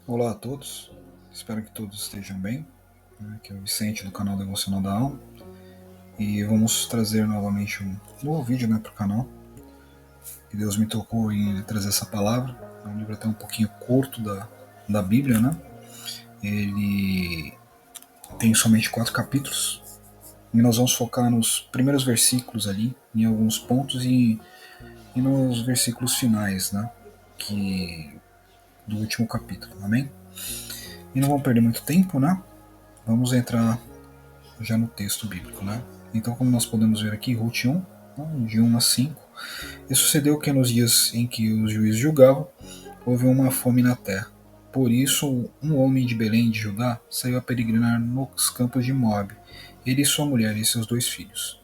Olá a todos, espero que todos estejam bem. Aqui é o Vicente do canal Devocional da Alma e vamos trazer novamente um novo vídeo para o canal. E Deus me tocou em trazer essa palavra. É um livro até um pouquinho curto da Bíblia, né? Ele tem somente 4 capítulos e nós vamos focar nos primeiros versículos ali, em alguns pontos e nos versículos finais, né? Do último capítulo, amém? E não vamos perder muito tempo, né? Vamos entrar já no texto bíblico, né? Então, como nós podemos ver aqui, Ruth 1, de 1 a 5, e sucedeu que nos dias em que os juízes julgavam, houve uma fome na terra. Por isso, um homem de Belém de Judá saiu a peregrinar nos campos de Moabe, ele e sua mulher e seus 2 filhos.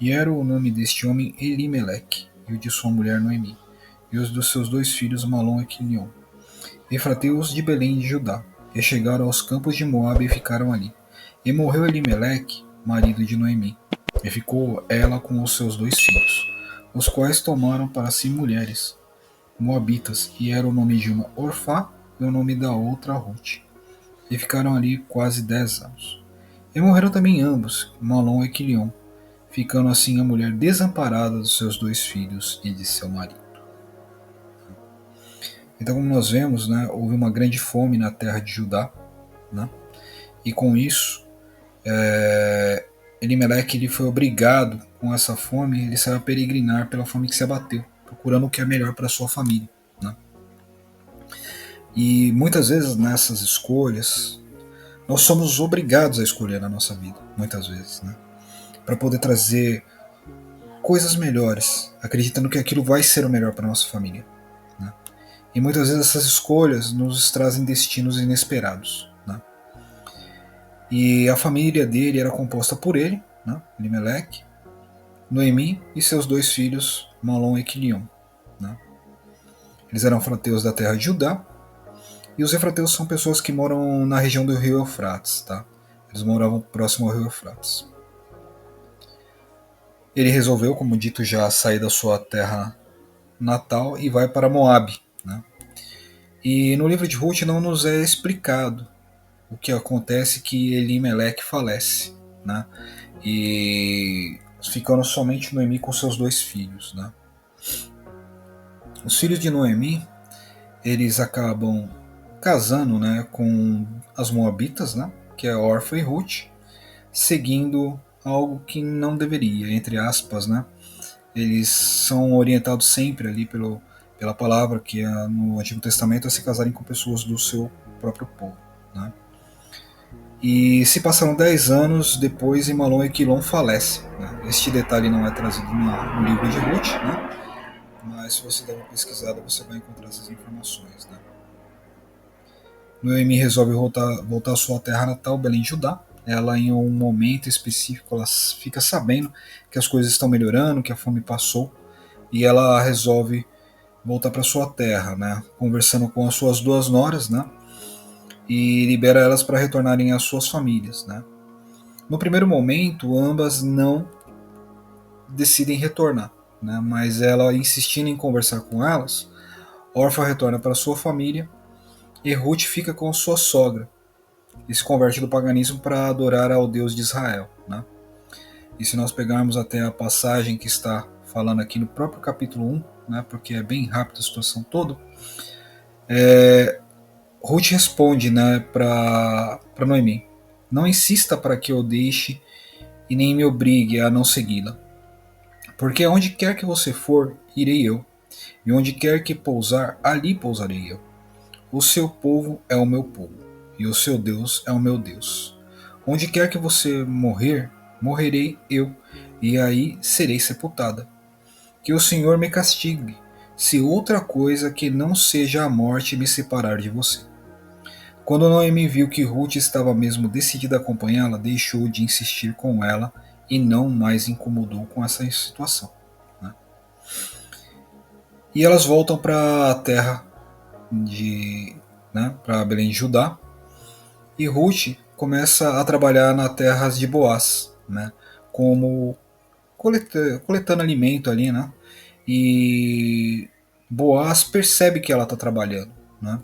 E era o nome deste homem Elimeleque, e o de sua mulher Noemi, e os dos seus 2 filhos Malom e Quilion, efrateus de Belém de Judá, e chegaram aos campos de Moabe e ficaram ali. E morreu Elimeleque, marido de Noemi, e ficou ela com os seus 2 filhos, os quais tomaram para si mulheres moabitas, e era o nome de uma Orfá e o nome da outra Ruth. E ficaram ali quase 10 anos. E morreram também ambos, Malom e Quilion, ficando assim a mulher desamparada dos seus 2 filhos e de seu marido. Então, como nós vemos, né, houve uma grande fome na terra de Judá, né, e com isso, Elimelec ele foi obrigado, com essa fome, ele saiu a peregrinar pela fome que se abateu, procurando o que é melhor para sua família. Né. E muitas vezes nessas escolhas, nós somos obrigados a escolher na nossa vida, muitas vezes, né, para poder trazer coisas melhores, acreditando que aquilo vai ser o melhor para nossa família. Né. E muitas vezes essas escolhas nos trazem destinos inesperados. Né. E a família dele era composta por ele, né, Elimelec, Noemi e seus 2 filhos, Malom e Quilion. Né. Eles eram efrateus da terra de Judá, e os efrateus são pessoas que moram na região do rio Eufrates. Tá. Eles moravam próximo ao rio Eufrates. Ele resolveu, como dito já, sair da sua terra natal e vai para Moabe. Né. E no livro de Ruth não nos é explicado o que acontece que Elimelec falece. Né. E ficando somente Noemi com seus 2 filhos. Né. Os filhos de Noemi, eles acabam casando, né, com as Moabitas, né, que é Orfa e Ruth, seguindo algo que não deveria, entre aspas, né. Eles são orientados sempre ali pela palavra que é no Antigo Testamento a se casarem com pessoas do seu próprio povo. Né. E se passaram 10 anos depois e Malom e Quilom falece. Né. Este detalhe não é trazido no livro de Ruth, né, mas se você der uma pesquisada você vai encontrar essas informações. Né. Noemi resolve voltar à sua terra natal, Belém de Judá. Ela, em um momento específico, ela fica sabendo que as coisas estão melhorando, que a fome passou, e ela resolve voltar para sua terra, né? Conversando com as suas 2 noras, né? E libera elas para retornarem às suas famílias, né? No primeiro momento, ambas não decidem retornar, né? Mas ela insistindo em conversar com elas, Orfa retorna para sua família e Ruth fica com sua sogra e se converte do paganismo para adorar ao Deus de Israel. Né? E se nós pegarmos até a passagem que está falando aqui no próprio capítulo 1, né, porque é bem rápida a situação toda, Ruth responde, né, para Noemi: não insista para que eu deixe e nem me obrigue a não segui-la. Porque onde quer que você for, irei eu, e onde quer que pousar, ali pousarei eu. O seu povo é o meu povo, e o seu Deus é o meu Deus. Onde quer que você morrer, morrerei eu, e aí serei sepultada. Que o Senhor me castigue, se outra coisa que não seja a morte me separar de você. Quando Noemi viu que Ruth estava mesmo decidida a acompanhá-la, deixou de insistir com ela e não mais incomodou com essa situação. Né? E elas voltam para a terra de, né, para Belém de Judá, e Ruth começa a trabalhar nas terras de Boaz, né, como coletando alimento ali, né, e Boaz percebe que ela está trabalhando, né,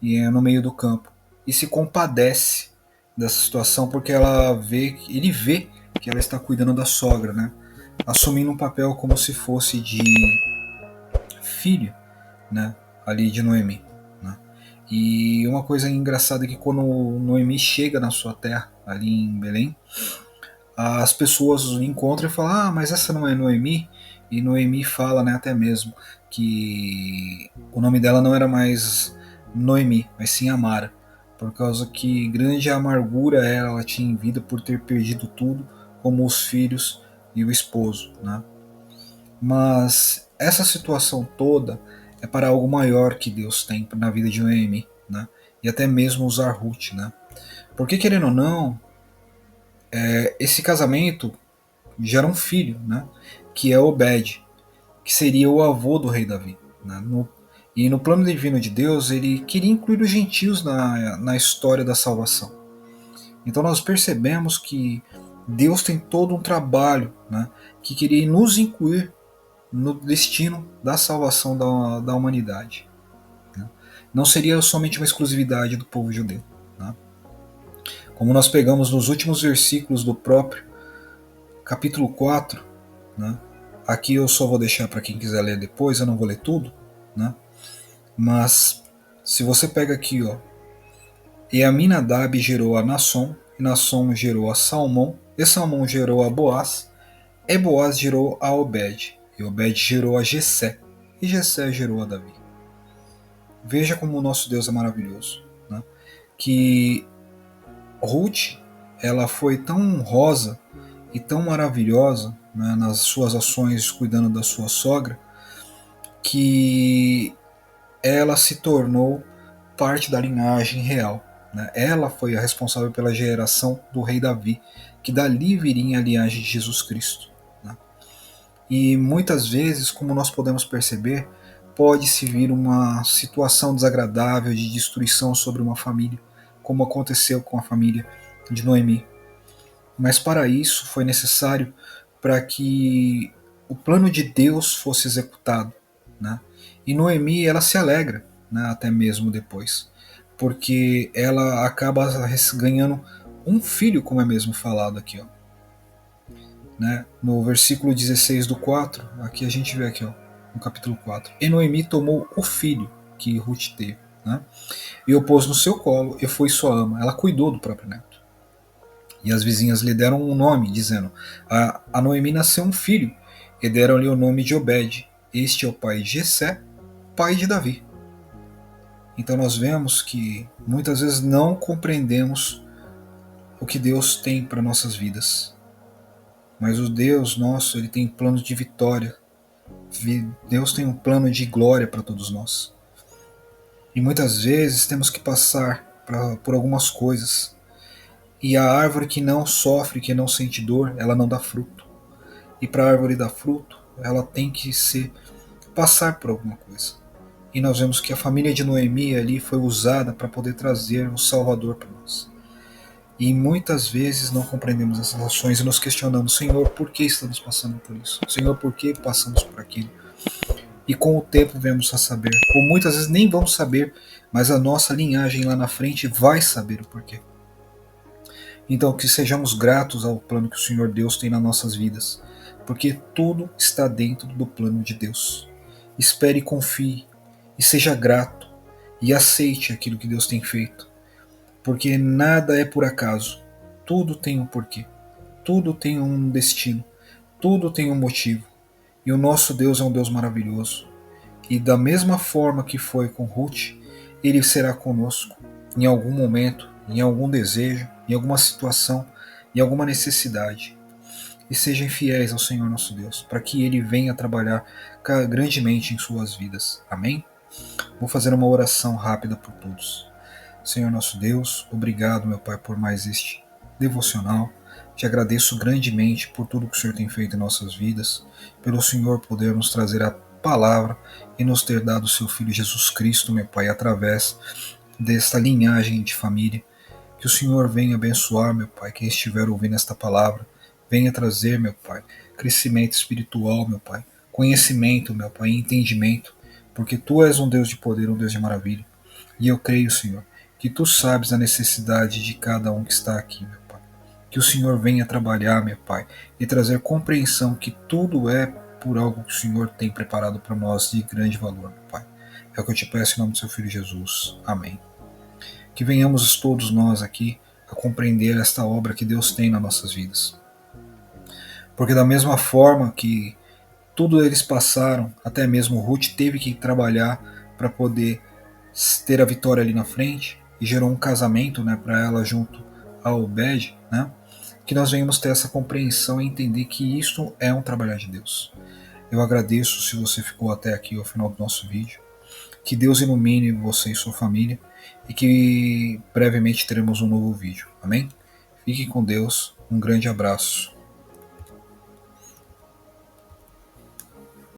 e é no meio do campo e se compadece dessa situação porque ele vê que ela está cuidando da sogra, né? Assumindo um papel como se fosse de filho, né? Ali de Noemi, né? E uma coisa engraçada é que quando Noemi chega na sua terra, ali em Belém, as pessoas encontram e falam: ah, mas essa não é Noemi? E Noemi fala, né, até mesmo que o nome dela não era mais Noemi, mas sim Amara, por causa que grande amargura ela tinha em vida por ter perdido tudo, como os filhos e o esposo, né? Mas essa situação toda é para algo maior que Deus tem na vida de Noemi, né? E até mesmo usar Ruth, né? Porque querendo ou não, esse casamento gera um filho, né? Que é Obed, que seria o avô do rei Davi. Né? E no plano divino de Deus, ele queria incluir os gentios na história da salvação. Então nós percebemos que Deus tem todo um trabalho, né, que queria nos incluir no destino da salvação da humanidade. Né? Não seria somente uma exclusividade do povo judeu. Né? Como nós pegamos nos últimos versículos do próprio capítulo 4, né? Aqui eu só vou deixar para quem quiser ler depois, eu não vou ler tudo, né? Mas se você pega aqui, ó, e Aminadab gerou a Nasson, e Nasson gerou a Salmão, e Salmão gerou a Boaz, e Boaz gerou a Obed, e Obed gerou a Jessé, e Jessé gerou a Davi. Veja como o nosso Deus é maravilhoso, né? Que Ruth, ela foi tão honrosa e tão maravilhosa, né, nas suas ações cuidando da sua sogra, que ela se tornou parte da linhagem real. Né? Ela foi a responsável pela geração do rei Davi, que dali viria a linhagem de Jesus Cristo. Né? E muitas vezes, como nós podemos perceber, pode-se vir uma situação desagradável de destruição sobre uma família, como aconteceu com a família de Noemi. Mas para isso foi necessário para que o plano de Deus fosse executado. Né? E Noemi ela se alegra, né, até mesmo depois, porque ela acaba ganhando um filho, como é mesmo falado aqui. Ó. Né? No versículo 16 do 4, aqui a gente vê aqui, ó, no capítulo 4. E Noemi tomou o filho que Ruth teve, né? E o pôs no seu colo e foi sua ama. Ela cuidou do próprio neto. E as vizinhas lhe deram um nome, dizendo: a Noemi nasceu um filho, e deram-lhe o nome de Obed. Este é o pai de Jessé, pai de Davi. Então nós vemos que muitas vezes não compreendemos o que Deus tem para nossas vidas. Mas o Deus nosso, ele tem planos de vitória. Deus tem um plano de glória para todos nós. E muitas vezes temos que passar por algumas coisas. E a árvore que não sofre, que não sente dor, ela não dá fruto. E para a árvore dar fruto, ela tem que passar por alguma coisa. E nós vemos que a família de Noemi ali foi usada para poder trazer o Salvador para nós. E muitas vezes não compreendemos essas ações e nos questionamos: Senhor, por que estamos passando por isso? Senhor, por que passamos por aquilo? E com o tempo vemos a saber, ou muitas vezes nem vamos saber, mas a nossa linhagem lá na frente vai saber o porquê. Então que sejamos gratos ao plano que o Senhor Deus tem nas nossas vidas, porque tudo está dentro do plano de Deus. Espere e confie, e seja grato, e aceite aquilo que Deus tem feito, porque nada é por acaso, tudo tem um porquê, tudo tem um destino, tudo tem um motivo, e o nosso Deus é um Deus maravilhoso, e da mesma forma que foi com Ruth, Ele será conosco em algum momento, em algum desejo, em alguma situação, em alguma necessidade. E sejam fiéis ao Senhor nosso Deus, para que Ele venha trabalhar grandemente em suas vidas. Amém? Vou fazer uma oração rápida por todos. Senhor nosso Deus, obrigado, meu Pai, por mais este devocional. Te agradeço grandemente por tudo que o Senhor tem feito em nossas vidas, pelo Senhor poder nos trazer a palavra e nos ter dado o seu Filho Jesus Cristo, meu Pai, através desta linhagem de família. Que o Senhor venha abençoar, meu Pai, quem estiver ouvindo esta palavra. Venha trazer, meu Pai, crescimento espiritual, meu Pai, conhecimento, meu Pai, entendimento, porque Tu és um Deus de poder, um Deus de maravilha. E eu creio, Senhor, que Tu sabes a necessidade de cada um que está aqui, meu Pai. Que o Senhor venha trabalhar, meu Pai, e trazer compreensão que tudo é por algo que o Senhor tem preparado para nós de grande valor, meu Pai. É o que eu te peço em nome do Seu Filho Jesus. Amém. Que venhamos todos nós aqui a compreender esta obra que Deus tem nas nossas vidas. Porque da mesma forma que tudo eles passaram, até mesmo Ruth teve que trabalhar para poder ter a vitória ali na frente, e gerou um casamento, né, para ela junto a Obed, né, que nós venhamos ter essa compreensão e entender que isso é um trabalhar de Deus. Eu agradeço se você ficou até aqui ao final do nosso vídeo. Que Deus ilumine você e sua família e que brevemente teremos um novo vídeo. Amém? Fique com Deus. Um grande abraço.